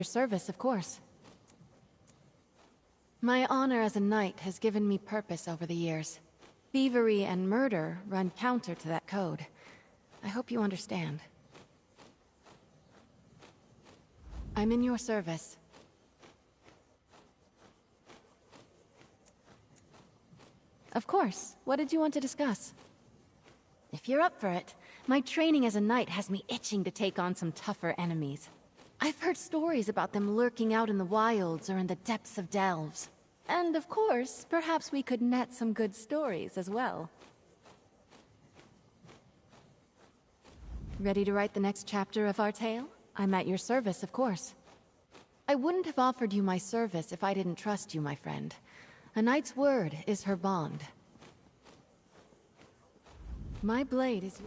Your service, of course. My honor as a knight has given me purpose over the years. Thievery and murder run counter to that code. I hope you understand. I'm in your service. Of course. What did you want to discuss? If you're up for it, my training as a knight has me itching to take on some tougher enemies. I've heard stories about them lurking out in the wilds or in the depths of delves. And of course, perhaps we could net some good stories as well. Ready to write the next chapter of our tale? I'm at your service, of course. I wouldn't have offered you my service if I didn't trust you, my friend. A knight's word is her bond. My blade is...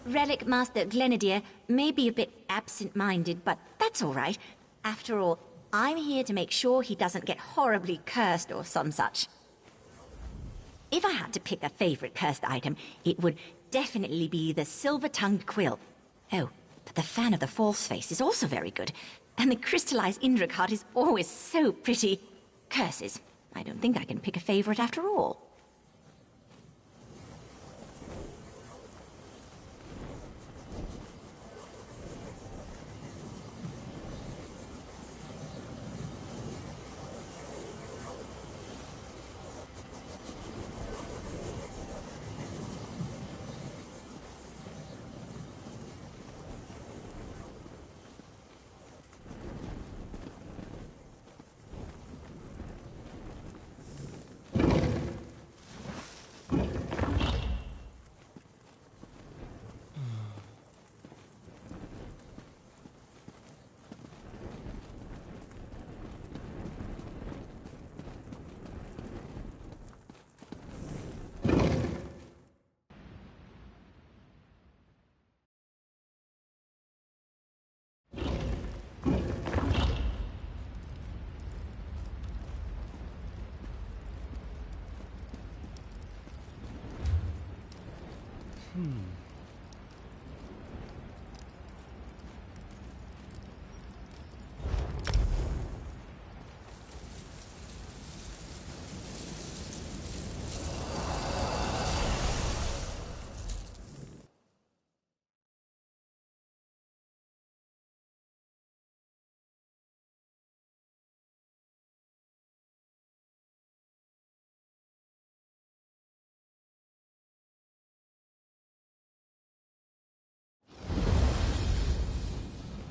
Relic Master Glenadier may be a bit absent-minded, but that's all right. After all, I'm here to make sure he doesn't get horribly cursed or some such. If I had to pick a favorite cursed item, it would definitely be the silver-tongued quill. Oh, but the fan of the false face is also very good. And the crystallized Indra card is always so pretty. Curses. I don't think I can pick a favorite after all.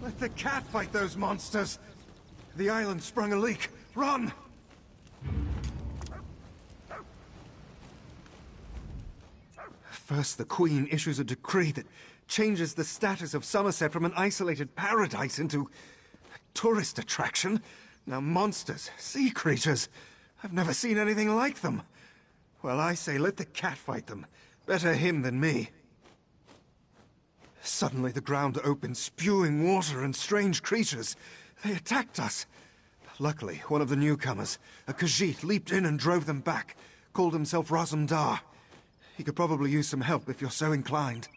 Let the cat fight those monsters! The island sprung a leak. Run! First, the Queen issues a decree that changes the status of Somerset from an isolated paradise into a tourist attraction. Now monsters, sea creatures, I've never seen anything like them. Well, I say let the cat fight them. Better him than me. Suddenly the ground opened, spewing water and strange creatures. They attacked us. Luckily, one of the newcomers, a Khajiit, leaped in and drove them back. Called himself Razumdar. He could probably use some help if you're so inclined.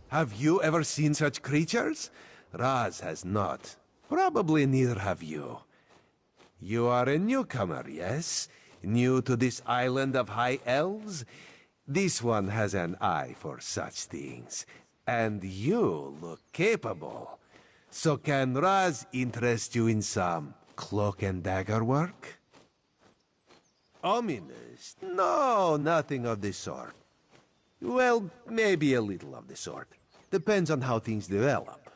Have you ever seen such creatures? Raz has not. Probably neither have you. You are a newcomer, yes? New to this island of high elves? This one has an eye for such things. And you look capable. So can Raz interest you in some cloak and dagger work? Ominous? No, nothing of the sort. Well, maybe a little of the sort. Depends on how things develop.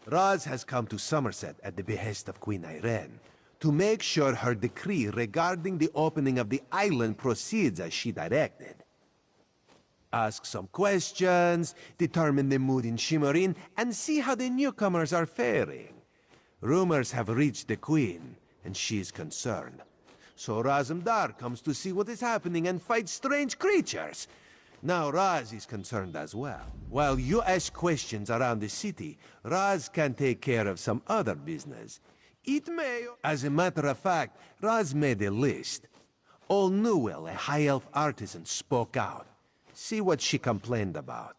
Raz has come to Somerset at the behest of Queen Irene to make sure her decree regarding the opening of the island proceeds as she directed. Ask some questions, determine the mood in Shimmerin, and see how the newcomers are faring. Rumors have reached the Queen, and she is concerned. So Razumdar comes to see what is happening and fight strange creatures. Now Raz is concerned as well. While you ask questions around the city, Raz can take care of some other business. It may... As a matter of fact, Raz made a list. Old Newell, a high elf artisan, spoke out. See what she complained about.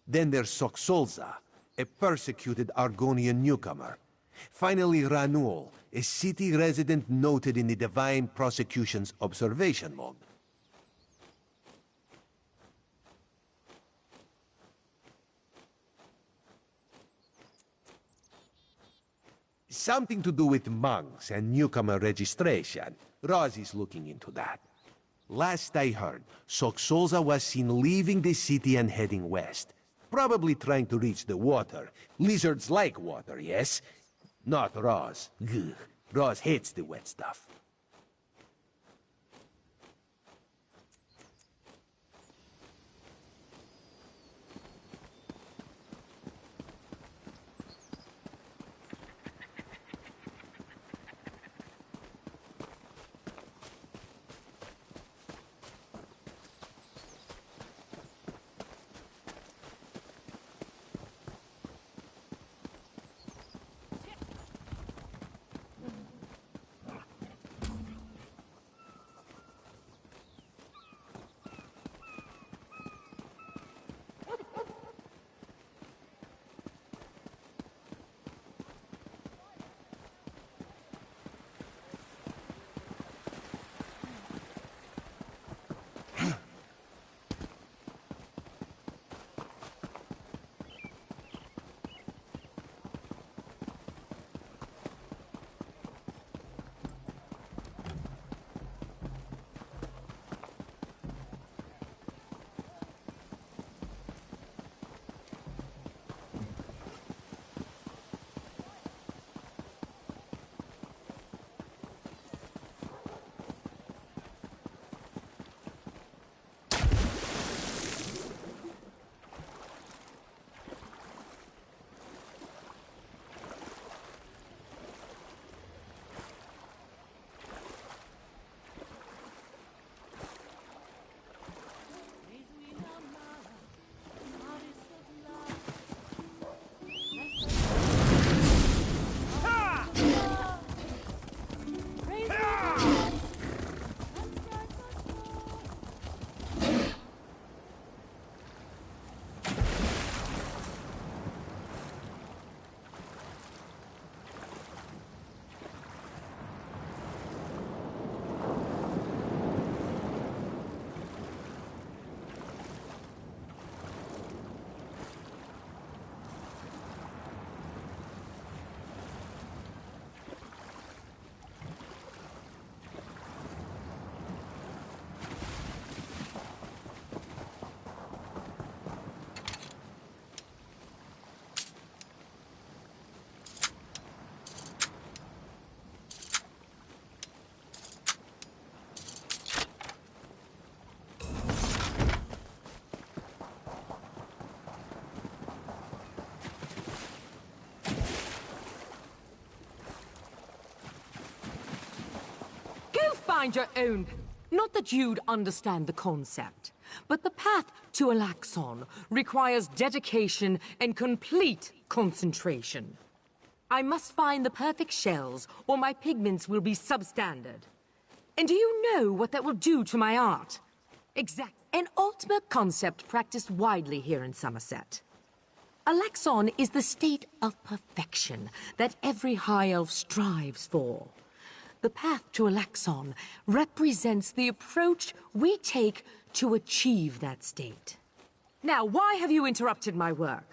Then there's Soxolza, a persecuted Argonian newcomer. Finally, Ranul, a city resident noted in the Divine Prosecution's observation log. Something to do with monks and newcomer registration. Roz is looking into that. Last I heard, Soxolza was seen leaving the city and heading west. Probably trying to reach the water. Lizards like water, yes? Not Roz. Ugh. Roz hates the wet stuff. Find your own. Not that you'd understand the concept, but the path to Alaxon requires dedication and complete concentration. I must find the perfect shells, or my pigments will be substandard. And do you know what that will do to my art? Exact. An ultimate concept practiced widely here in Somerset. Alaxon is the state of perfection that every High Elf strives for. The path to Alaxon represents the approach we take to achieve that state. Now, why have you interrupted my work?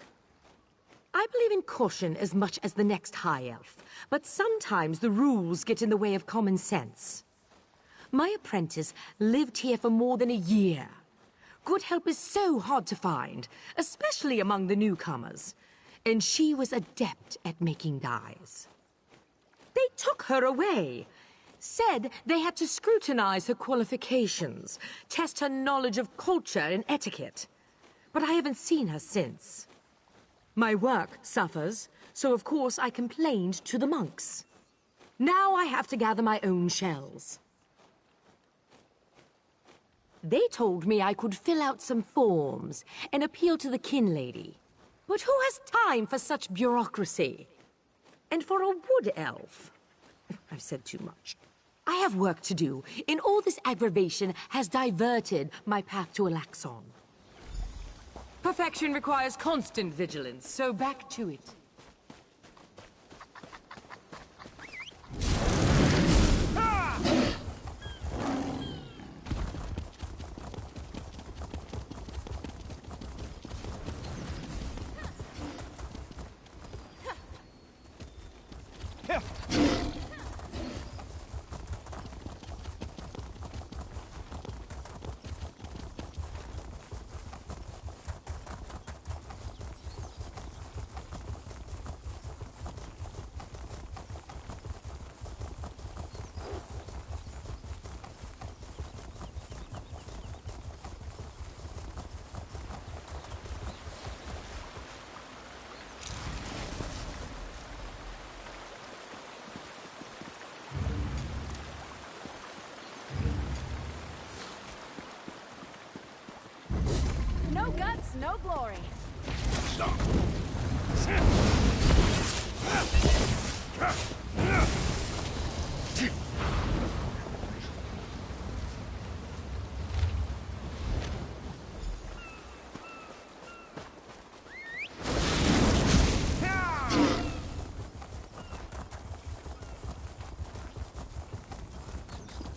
I believe in caution as much as the next High Elf, but sometimes the rules get in the way of common sense. My apprentice lived here for more than a year. Good help is so hard to find, especially among the newcomers, and she was adept at making dyes. They took her away. Said they had to scrutinize her qualifications, test her knowledge of culture and etiquette. But I haven't seen her since. My work suffers, so of course I complained to the monks. Now I have to gather my own shells. They told me I could fill out some forms and appeal to the kin lady. But who has time for such bureaucracy? And for a wood elf? I've said too much. I have work to do, and all this aggravation has diverted my path to Alaxon. Perfection requires constant vigilance, so back to it. No guts, no glory.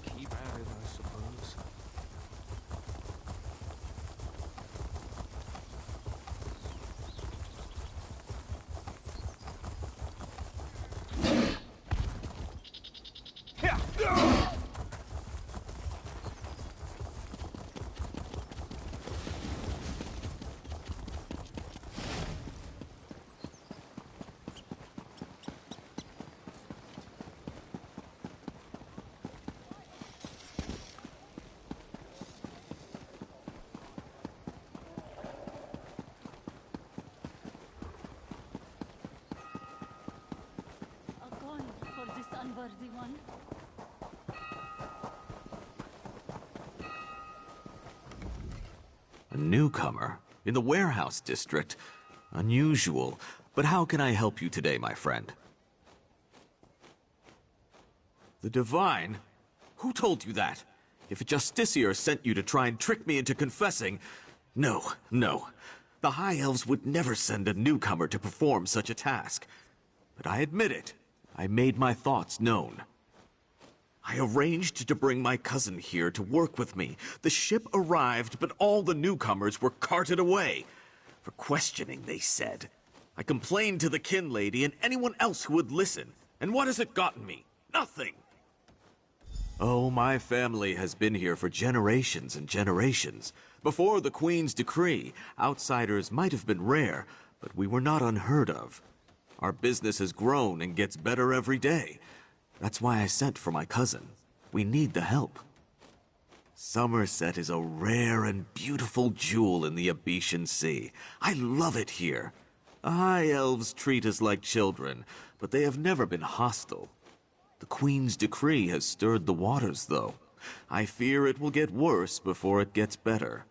Keep at it, I suppose. A coin for this unworthy one. A newcomer in the warehouse district. Unusual, but how can I help you today, my friend? The Divine? Who told you that? If a Justiciar sent you to try and trick me into confessing... No, no. The High Elves would never send a newcomer to perform such a task. But I admit it. I made my thoughts known. I arranged to bring my cousin here to work with me. The ship arrived, but all the newcomers were carted away. For questioning, they said. I complained to the kin lady and anyone else who would listen. And what has it gotten me? Nothing! Oh, my family has been here for generations and generations. Before the Queen's decree, outsiders might have been rare, but we were not unheard of. Our business has grown and gets better every day. That's why I sent for my cousin. We need the help. Somerset is a rare and beautiful jewel in the Abetian Sea. I love it here. The High Elves treat us like children, but they have never been hostile. The Queen's decree has stirred the waters, though. I fear it will get worse before it gets better.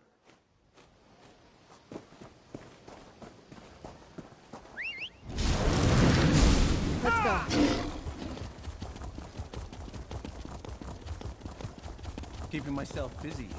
Let's go. Keeping myself busy here.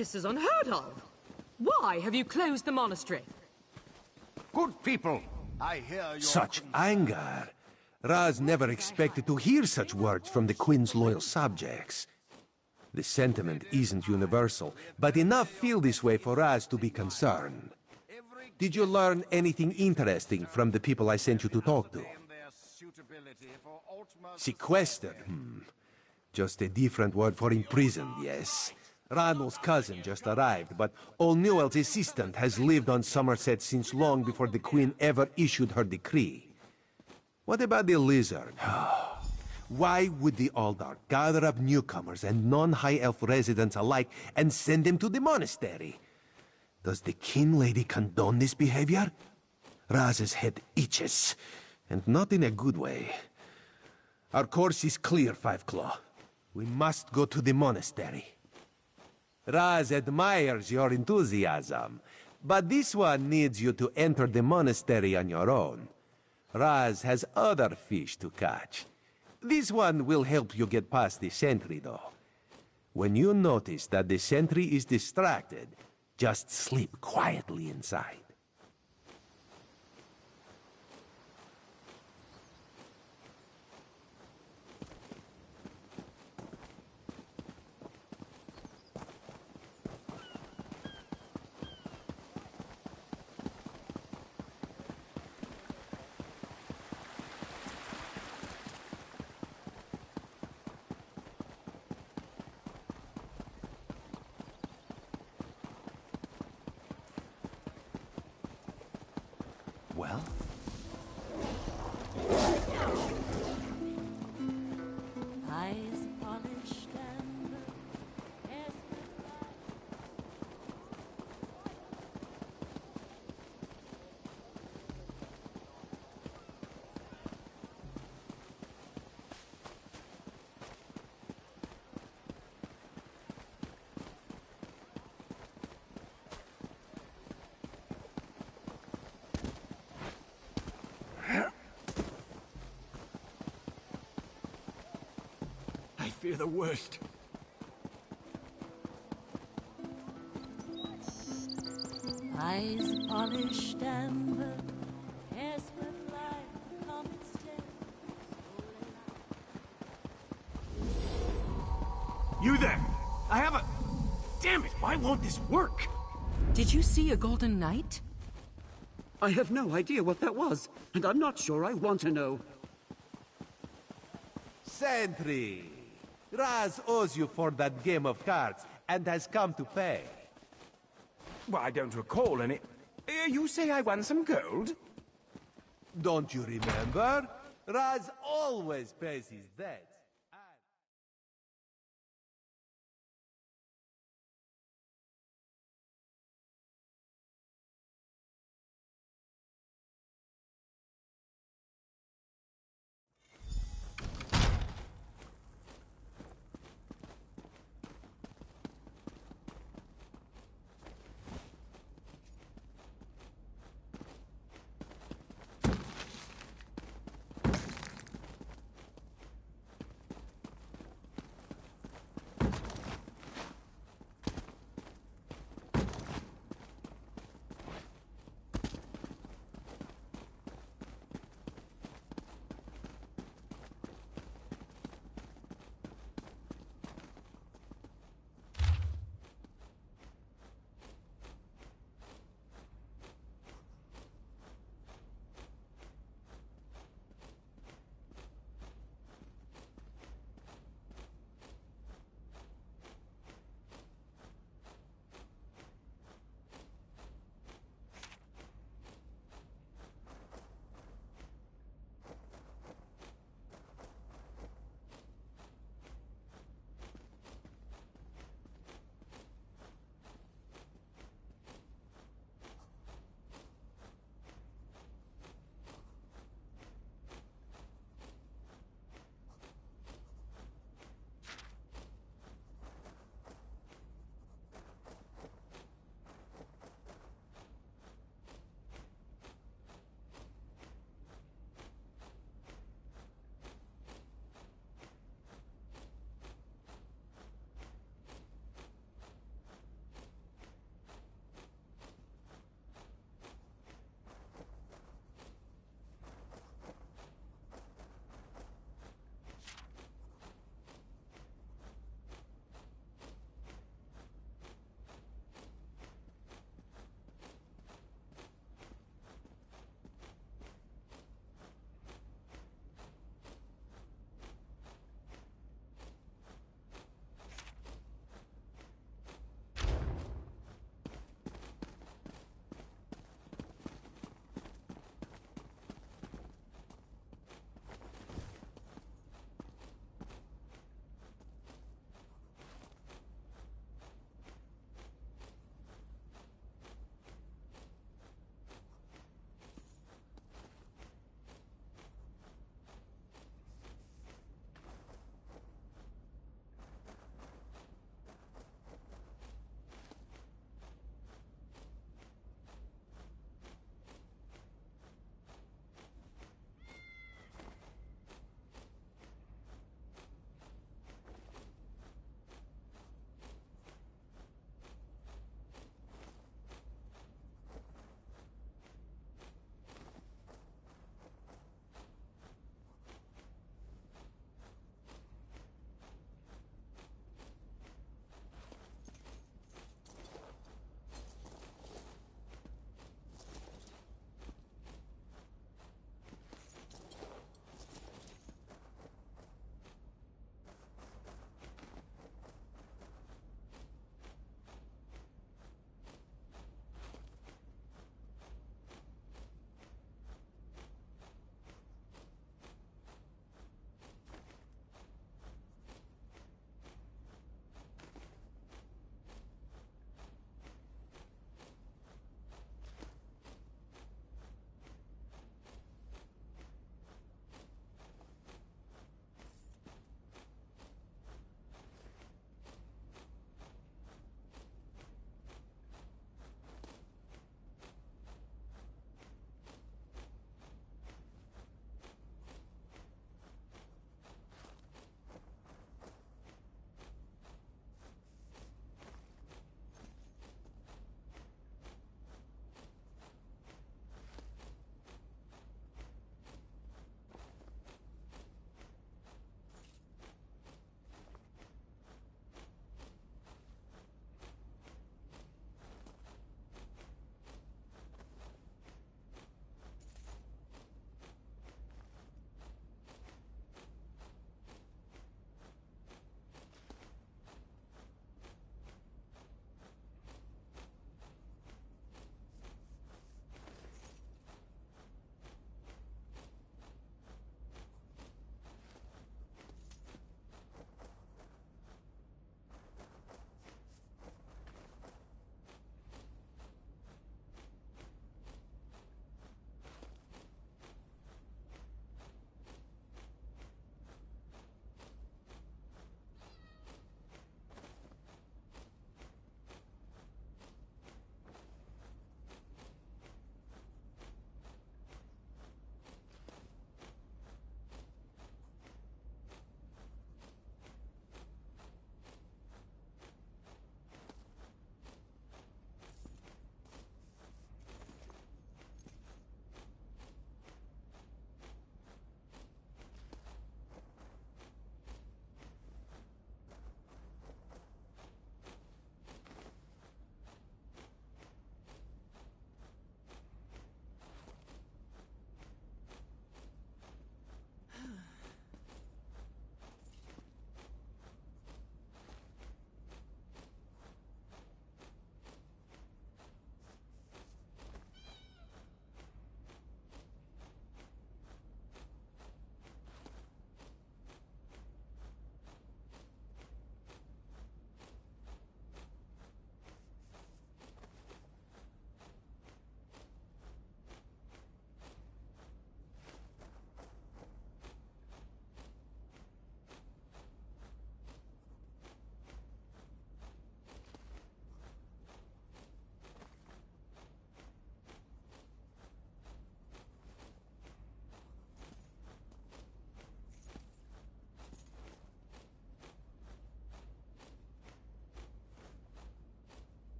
This is unheard of. Why have you closed the monastery? Good people, I hear your... Such anger. Raz never expected to hear such words from the Queen's loyal subjects. The sentiment isn't universal, but enough feel this way for Raz to be concerned. Did you learn anything interesting from the people I sent you to talk to? Sequestered? Just a different word for imprisoned, yes. Ranul's cousin just arrived, but Old Newell's assistant has lived on Somerset since long before the Queen ever issued her decree. What about the lizard? Why would the Aldar gather up newcomers and non-High Elf residents alike and send them to the monastery? Does the King Lady condone this behavior? Raz's head itches, and not in a good way. Our course is clear, Five Claw. We must go to the monastery. Raz admires your enthusiasm, but this one needs you to enter the monastery on your own. Raz has other fish to catch. This one will help you get past the sentry, though. When you notice that the sentry is distracted, just sleep quietly inside. Well? Eyes polished and hair I fear the worst. Eyes polished amber, hair swept like a comet's tail. You there! I have a... Damn it, why won't this work? Did you see a golden knight? I have no idea what that was, and I'm not sure I want to know. Sentry! Raz owes you for that game of cards, and has come to pay. Well, I don't recall any... You say I won some gold? Don't you remember? Raz always pays his debts.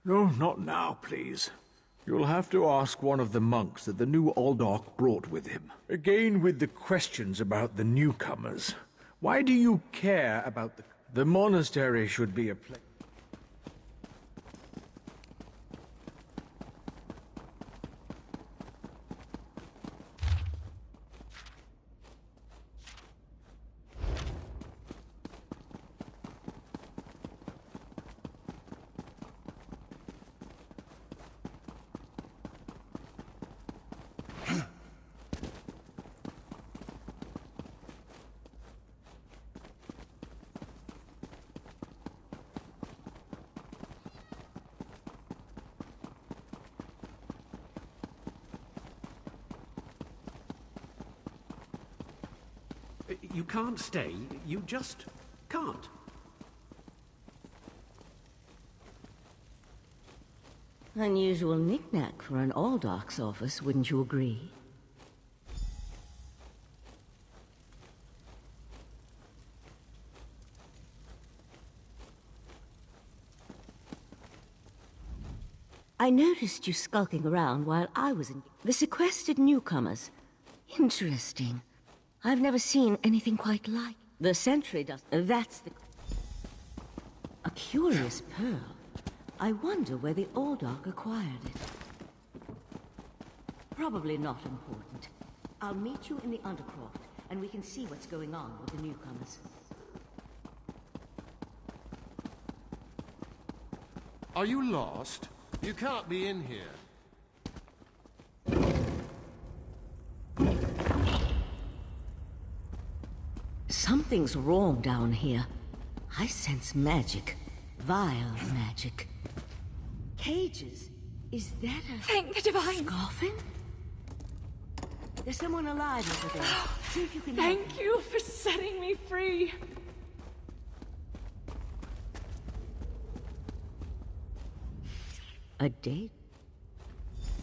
No, not now, please. You'll have to ask one of the monks that the new Aldach brought with him. Again with the questions about the newcomers. Why do you care about the monastery should be a place? You can't stay. You just can't. Unusual knick-knack for an Aldach's office, wouldn't you agree? I noticed you skulking around while I was in... The sequestered newcomers. Interesting. I've never seen anything quite like... The sentry does... That's the... A curious pearl. I wonder where the Aldach acquired it. Probably not important. I'll meet you in the Undercroft, and we can see what's going on with the newcomers. Are you lost? You can't be in here. Something's wrong down here. I sense magic. Vile magic. Cages? Is that a... Thank the Divine! Coffin? There's someone alive over there. See if you can Thank you for setting me free. A date?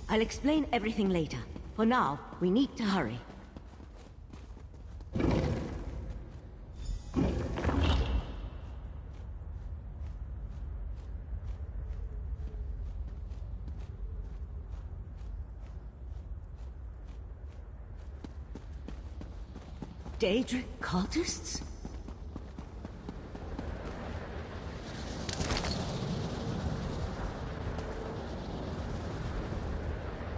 I'll explain everything later. For now, we need to hurry. Daedric cultists?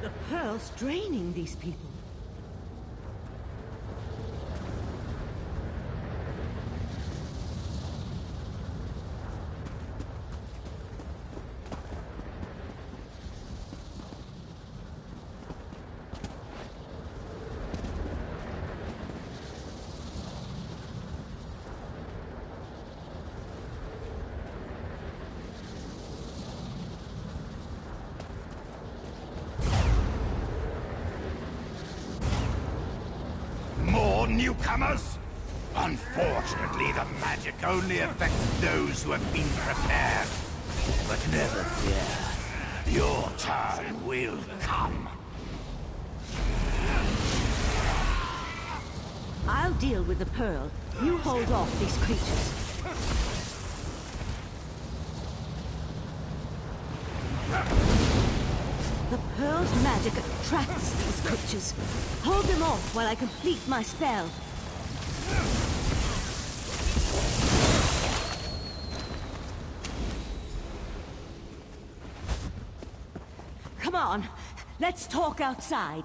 The pearl's draining these people. Newcomers? Unfortunately, the magic only affects those who have been prepared. But never fear, your turn will come. I'll deal with the pearl. You hold off these creatures. The pearl's magic attracts these creatures. Hold them off while I complete my spell. Come on, let's talk outside.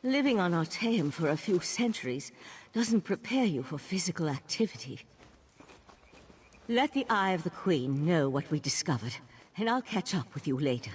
Living on Artaeum for a few centuries doesn't prepare you for physical activity. Let the Eye of the Queen know what we discovered, and I'll catch up with you later.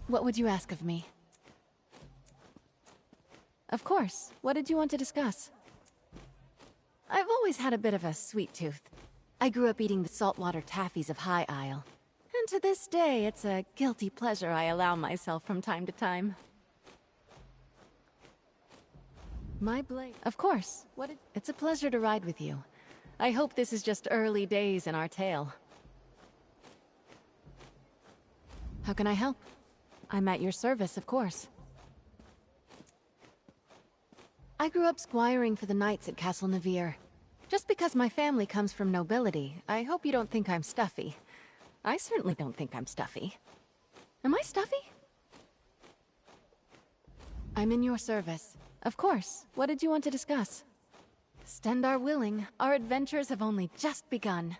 What would you ask of me? Of course. What did you want to discuss? I've always had a bit of a sweet tooth. I grew up eating the saltwater taffies of High Isle. And to this day, it's a guilty pleasure I allow myself from time to time. My blade... Of course. It's a pleasure to ride with you. I hope this is just early days in our tale. How can I help? I'm at your service, of course. I grew up squiring for the knights at Castle Navir. Just because my family comes from nobility, I hope you don't think I'm stuffy. I certainly don't think I'm stuffy. Am I stuffy? I'm in your service. Of course. What did you want to discuss? Stendar willing, our adventures have only just begun.